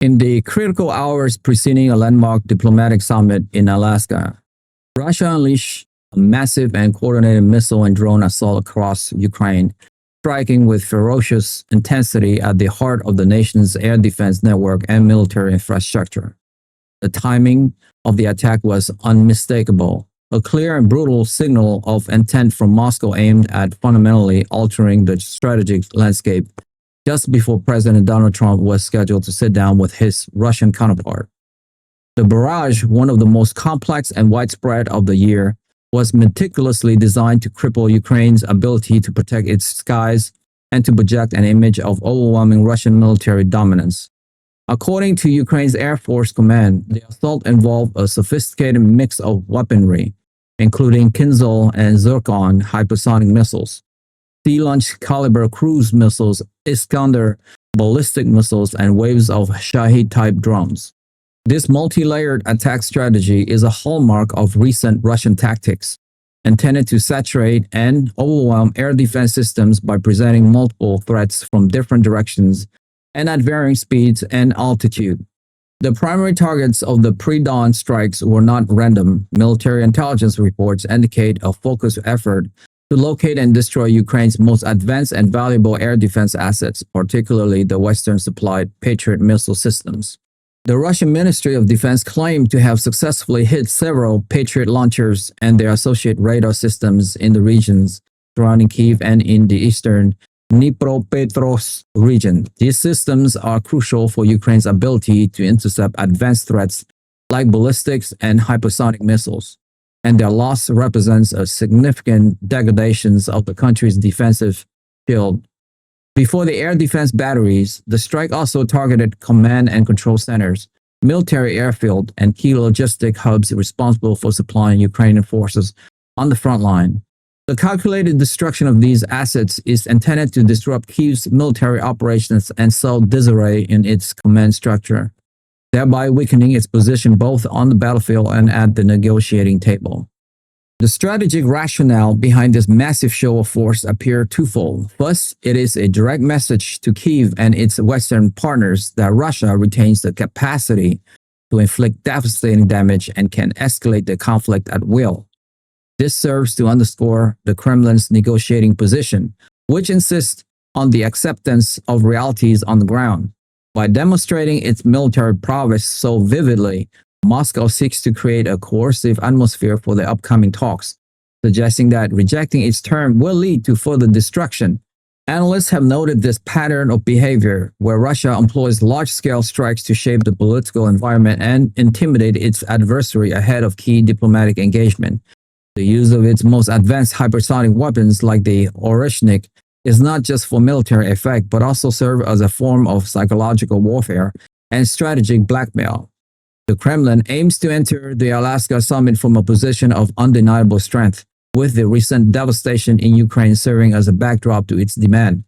In the critical hours preceding a landmark diplomatic summit in Alaska, Russia unleashed a massive and coordinated missile and drone assault across Ukraine, striking with ferocious intensity at the heart of the nation's air defense network and military infrastructure. The timing of the attack was unmistakable, a clear and brutal signal of intent from Moscow aimed at fundamentally altering the strategic landscape just before President Donald Trump was scheduled to sit down with his Russian counterpart. The barrage, one of the most complex and widespread of the year, was meticulously designed to cripple Ukraine's ability to protect its skies and to project an image of overwhelming Russian military dominance. According to Ukraine's Air Force Command, the assault involved a sophisticated mix of weaponry, including Kinzhal and Zircon hypersonic missiles, sea-launched caliber cruise missiles, Iskander ballistic missiles, and waves of Shahid-type drones. This multi-layered attack strategy is a hallmark of recent Russian tactics, intended to saturate and overwhelm air defense systems by presenting multiple threats from different directions and at varying speeds and altitude. The primary targets of the pre-dawn strikes were not random. Military intelligence reports indicate a focused effort to locate and destroy Ukraine's most advanced and valuable air defense assets, particularly the Western-supplied Patriot missile systems. The Russian Ministry of Defense claimed to have successfully hit several Patriot launchers and their associated radar systems in the regions surrounding Kyiv and in the eastern Dnipropetrovsk region. These systems are crucial for Ukraine's ability to intercept advanced threats like ballistics and hypersonic missiles, and their loss represents a significant degradation of the country's defensive shield. Before the air defense batteries, the strike also targeted command and control centers, military airfield, and key logistic hubs responsible for supplying Ukrainian forces on the front line. The calculated destruction of these assets is intended to disrupt Kyiv's military operations and sow disarray in its command structure, thereby weakening its position both on the battlefield and at the negotiating table. The strategic rationale behind this massive show of force appear twofold. First, it is a direct message to Kyiv and its Western partners that Russia retains the capacity to inflict devastating damage and can escalate the conflict at will. This serves to underscore the Kremlin's negotiating position, which insists on the acceptance of realities on the ground. By demonstrating its military prowess so vividly, Moscow seeks to create a coercive atmosphere for the upcoming talks, suggesting that rejecting its term will lead to further destruction. Analysts have noted this pattern of behavior, where Russia employs large-scale strikes to shape the political environment and intimidate its adversary ahead of key diplomatic engagement. The use of its most advanced hypersonic weapons like the Oreshnik is not just for military effect, but also serve as a form of psychological warfare and strategic blackmail. The Kremlin aims to enter the Alaska summit from a position of undeniable strength, with the recent devastation in Ukraine serving as a backdrop to its demand.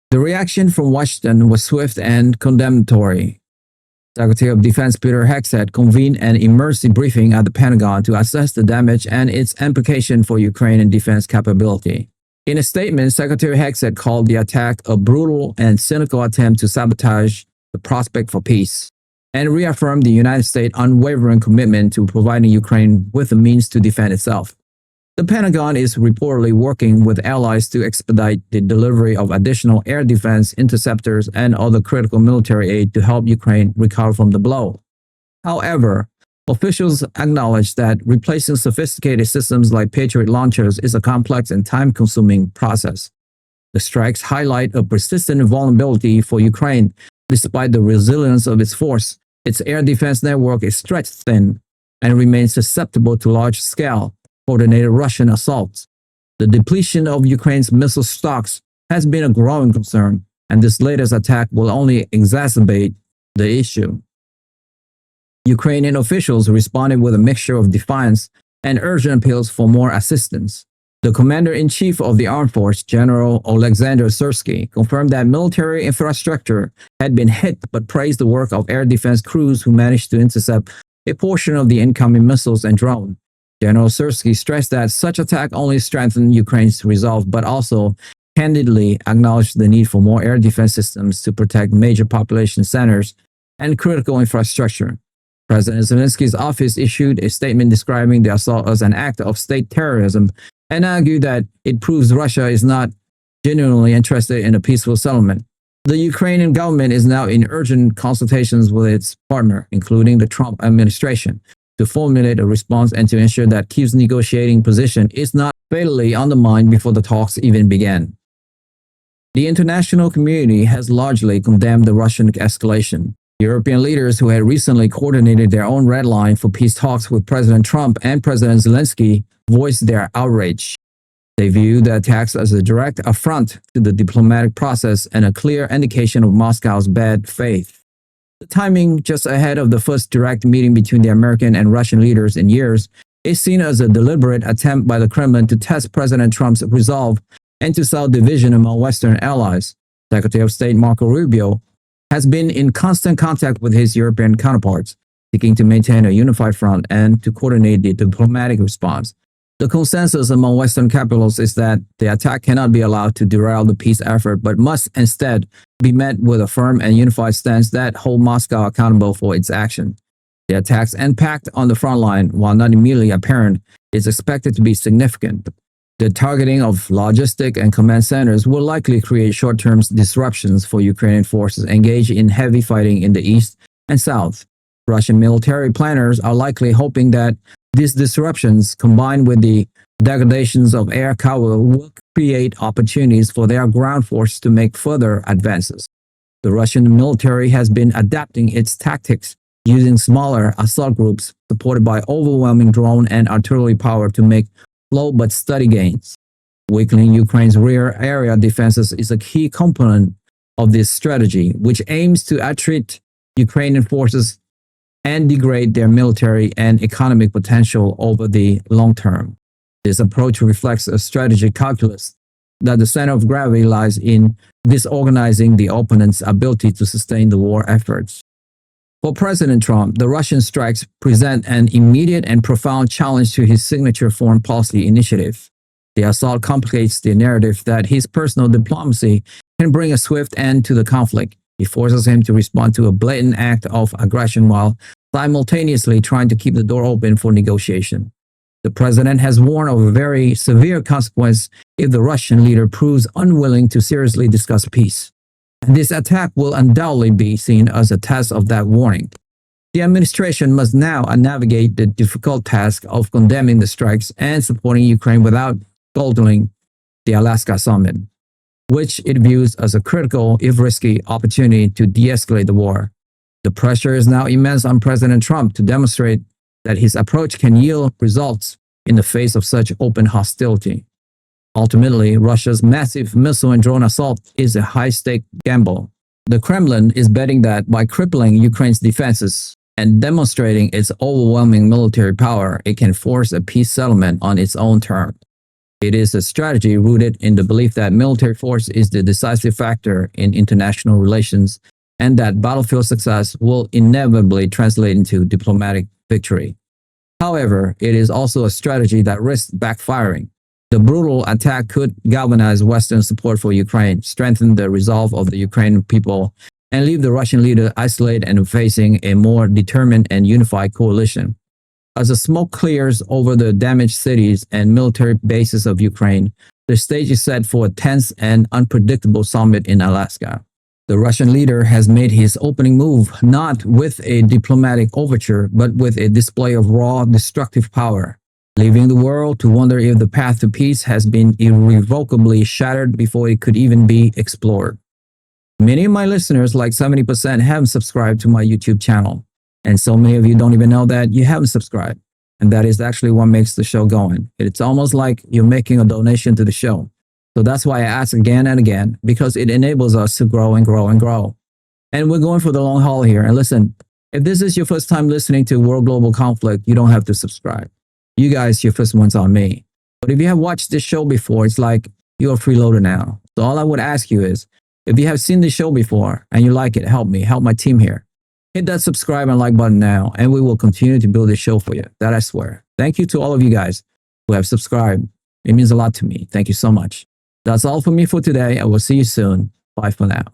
The reaction from Washington was swift and condemnatory. Secretary of Defense Peter Hegseth convened an emergency briefing at the Pentagon to assess the damage and its implication for Ukrainian defense capability. In a statement, Secretary Hegseth called the attack a brutal and cynical attempt to sabotage the prospect for peace, and reaffirmed the United States' unwavering commitment to providing Ukraine with the means to defend itself. The Pentagon is reportedly working with allies to expedite the delivery of additional air defense interceptors and other critical military aid to help Ukraine recover from the blow. However, officials acknowledge that replacing sophisticated systems like Patriot launchers is a complex and time-consuming process. The strikes highlight a persistent vulnerability for Ukraine. Despite the resilience of its force, its air defense network is stretched thin and remains susceptible to large-scale, coordinated Russian assaults. The depletion of Ukraine's missile stocks has been a growing concern, and this latest attack will only exacerbate the issue. Ukrainian officials responded with a mixture of defiance and urgent appeals for more assistance. The Commander-in-Chief of the Armed Forces, General Alexander Syrsky, confirmed that military infrastructure had been hit but praised the work of air defense crews who managed to intercept a portion of the incoming missiles and drones. General Syrsky stressed that such attack only strengthened Ukraine's resolve, but also candidly acknowledged the need for more air defense systems to protect major population centers and critical infrastructure. President Zelensky's office issued a statement describing the assault as an act of state terrorism and argued that it proves Russia is not genuinely interested in a peaceful settlement. The Ukrainian government is now in urgent consultations with its partner, including the Trump administration, to formulate a response and to ensure that Kyiv's negotiating position is not fatally undermined before the talks even began. The international community has largely condemned the Russian escalation. European leaders who had recently coordinated their own red line for peace talks with President Trump and President Zelensky voiced their outrage. They view the attacks as a direct affront to the diplomatic process and a clear indication of Moscow's bad faith. The timing, just ahead of the first direct meeting between the American and Russian leaders in years, is seen as a deliberate attempt by the Kremlin to test President Trump's resolve and to sow division among Western allies. Secretary of State Marco Rubio has been in constant contact with his European counterparts, seeking to maintain a unified front and to coordinate the diplomatic response. The consensus among Western capitals is that the attack cannot be allowed to derail the peace effort, but must instead be met with a firm and unified stance that hold Moscow accountable for its action. The attack's impact on the front line, while not immediately apparent, is expected to be significant. The targeting of logistic and command centers will likely create short-term disruptions for Ukrainian forces engaged in heavy fighting in the east and south. Russian military planners are likely hoping that these disruptions, combined with the degradations of air cover, will create opportunities for their ground force to make further advances. The Russian military has been adapting its tactics using smaller assault groups supported by overwhelming drone and artillery power to make slow but steady gains. Weakening Ukraine's rear area defenses is a key component of this strategy, which aims to attrit Ukrainian forces and degrade their military and economic potential over the long term. This approach reflects a strategic calculus that the center of gravity lies in disorganizing the opponent's ability to sustain the war efforts. For President Trump, the Russian strikes present an immediate and profound challenge to his signature foreign policy initiative. The assault complicates the narrative that his personal diplomacy can bring a swift end to the conflict. It forces him to respond to a blatant act of aggression while simultaneously trying to keep the door open for negotiation. The president has warned of a very severe consequence if the Russian leader proves unwilling to seriously discuss peace. And this attack will undoubtedly be seen as a test of that warning. The administration must now navigate the difficult task of condemning the strikes and supporting Ukraine without skulking the Alaska summit, which it views as a critical, if risky, opportunity to de-escalate the war. The pressure is now immense on President Trump to demonstrate that his approach can yield results in the face of such open hostility. Ultimately, Russia's massive missile and drone assault is a high-stake gamble. The Kremlin is betting that by crippling Ukraine's defenses and demonstrating its overwhelming military power, it can force a peace settlement on its own terms. It is a strategy rooted in the belief that military force is the decisive factor in international relations and that battlefield success will inevitably translate into diplomatic victory. However, it is also a strategy that risks backfiring. The brutal attack could galvanize Western support for Ukraine, strengthen the resolve of the Ukrainian people, and leave the Russian leader isolated and facing a more determined and unified coalition. As the smoke clears over the damaged cities and military bases of Ukraine, the stage is set for a tense and unpredictable summit in Alaska. The Russian leader has made his opening move not with a diplomatic overture, but with a display of raw, destructive power, leaving the world to wonder if the path to peace has been irrevocably shattered before it could even be explored. Many of my listeners, like 70%, haven't subscribed to my YouTube channel. And so many of you don't even know that you haven't subscribed. And that is actually what makes the show going. It's almost like you're making a donation to the show. So that's why I ask again and again, because it enables us to grow and grow and grow. And we're going for the long haul here. And listen, if this is your first time listening to World Global Conflict, you don't have to subscribe. You guys, your first one's on me. But if you have watched this show before, it's like you're a freeloader now. So all I would ask you is, if you have seen the show before and you like it, help me, help my team here. Hit that subscribe and like button now, and we will continue to build this show for you. That I swear. Thank you to all of you guys who have subscribed. It means a lot to me. Thank you so much. That's all for me for today. I will see you soon. Bye for now.